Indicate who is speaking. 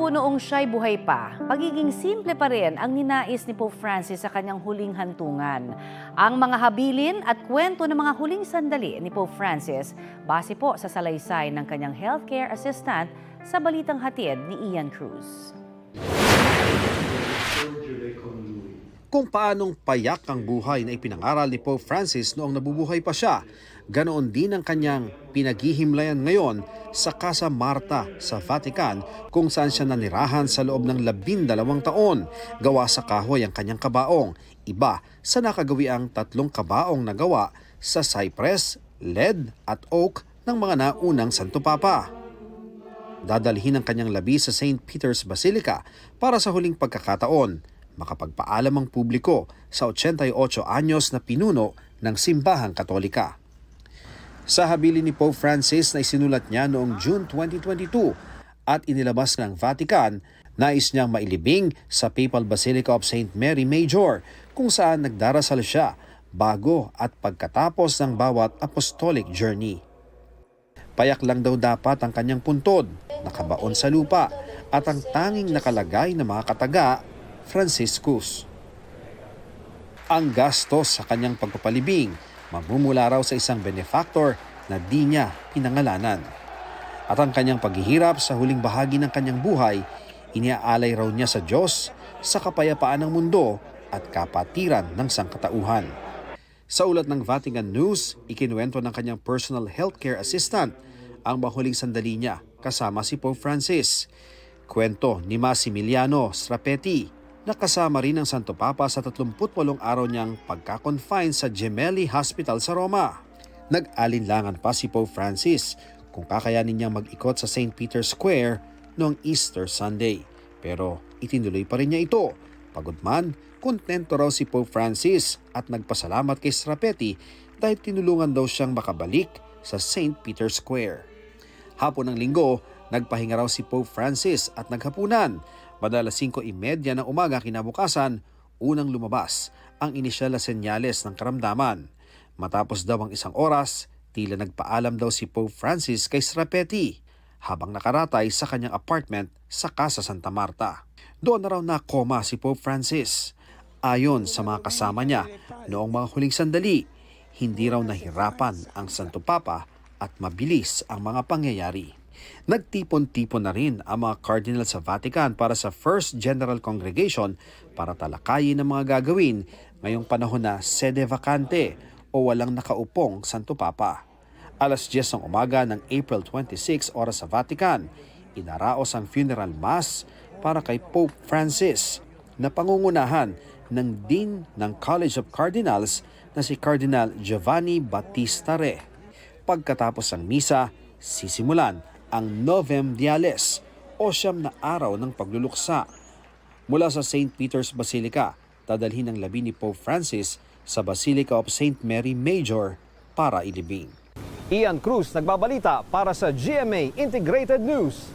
Speaker 1: po noong siya'y buhay pa, pagiging simple pa rin ang ninais ni Pope Francis sa kanyang huling hantungan. Ang mga habilin at kwento ng mga huling sandali ni Pope Francis base po sa salaysay ng kanyang healthcare assistant sa balitang hatid ni Ian Cruz.
Speaker 2: Kung paanong payak ang buhay na ipinangaral ni Pope Francis noong nabubuhay pa siya, ganoon din ang kanyang pinaghihimlayan ngayon sa Casa Marta sa Vatican, kung saan siya nanirahan sa loob ng 12 taon. Gawa sa kahoy ang kanyang kabaong, iba sa nakagawiang 3 kabaong na gawa sa cypress, lead at oak ng mga naunang Santo Papa. Dadalhin ang kanyang labi sa St. Peter's Basilica para sa huling pagkakataon, makapagpaalam ang publiko sa 88 anyos na pinuno ng Simbahang Katolika. Sa habilin ni Pope Francis na isinulat niya noong June 2022 at inilabas ng Vatican, nais niyang mailibing sa Papal Basilica of St. Mary Major, kung saan nagdarasal siya bago at pagkatapos ng bawat apostolic journey. Payak lang daw dapat ang kanyang puntod, nakabaon sa lupa, at ang tanging nakalagay na mga kataga, Franciscus. Ang gastos sa kanyang pagpapalibing magmumula raw sa isang benefactor na di niya pinangalanan. At ang kanyang paghihirap sa huling bahagi ng kanyang buhay, iniaalay raw niya sa Diyos, sa kapayapaan ng mundo at kapatiran ng sangkatauhan. Sa ulat ng Vatican News, ikinuwento ng kanyang personal healthcare assistant ang mahuling sandali niya kasama si Pope Francis. Kwento ni Massimiliano Strapetti, nakasama rin ng Santo Papa sa 38 araw niyang pagka-confine sa Gemelli Hospital sa Roma. Nag-alinlangan pa si Pope Francis kung kakayanin niyang mag-ikot sa St. Peter's Square noong Easter Sunday. Pero itinuloy pa rin niya ito. Pagod man, kontento raw si Pope Francis at nagpasalamat kay Strapetti dahil tinulungan daw siyang makabalik sa St. Peter's Square. Hapon ng Linggo, nagpahinga raw si Pope Francis at naghapunan. Madalas 5:30 ng umaga kinabukasan, unang lumabas ang inisyal na senyales ng karamdaman. Matapos daw ang 1 oras, tila nagpaalam daw si Pope Francis kay Strapetti habang nakaratay sa kanyang apartment sa Casa Santa Marta. Doon na raw na-koma si Pope Francis. Ayon sa mga kasama niya, noong mga huling sandali, hindi raw nahirapan ang Santo Papa at mabilis ang mga pangyayari. Nagtipon-tipon na rin ang mga cardinal sa Vatican para sa First General Congregation para talakayin ang mga gagawin ngayong panahon na sede vacante o walang nakaupong Santo Papa. Alas 10 ng umaga ng April 26 oras sa Vatican, inaraos ang funeral mass para kay Pope Francis na pangungunahan ng Dean ng College of Cardinals na si Cardinal Giovanni Battista Re. Pagkatapos ng misa, sisimulan ang Novem Diales o 9 na araw ng pagluluksa. Mula sa St. Peter's Basilica, dadalhin ang labi ni Pope Francis sa Basilica of St. Mary Major para ilibing.
Speaker 3: Ian Cruz nagbabalita para sa GMA Integrated News.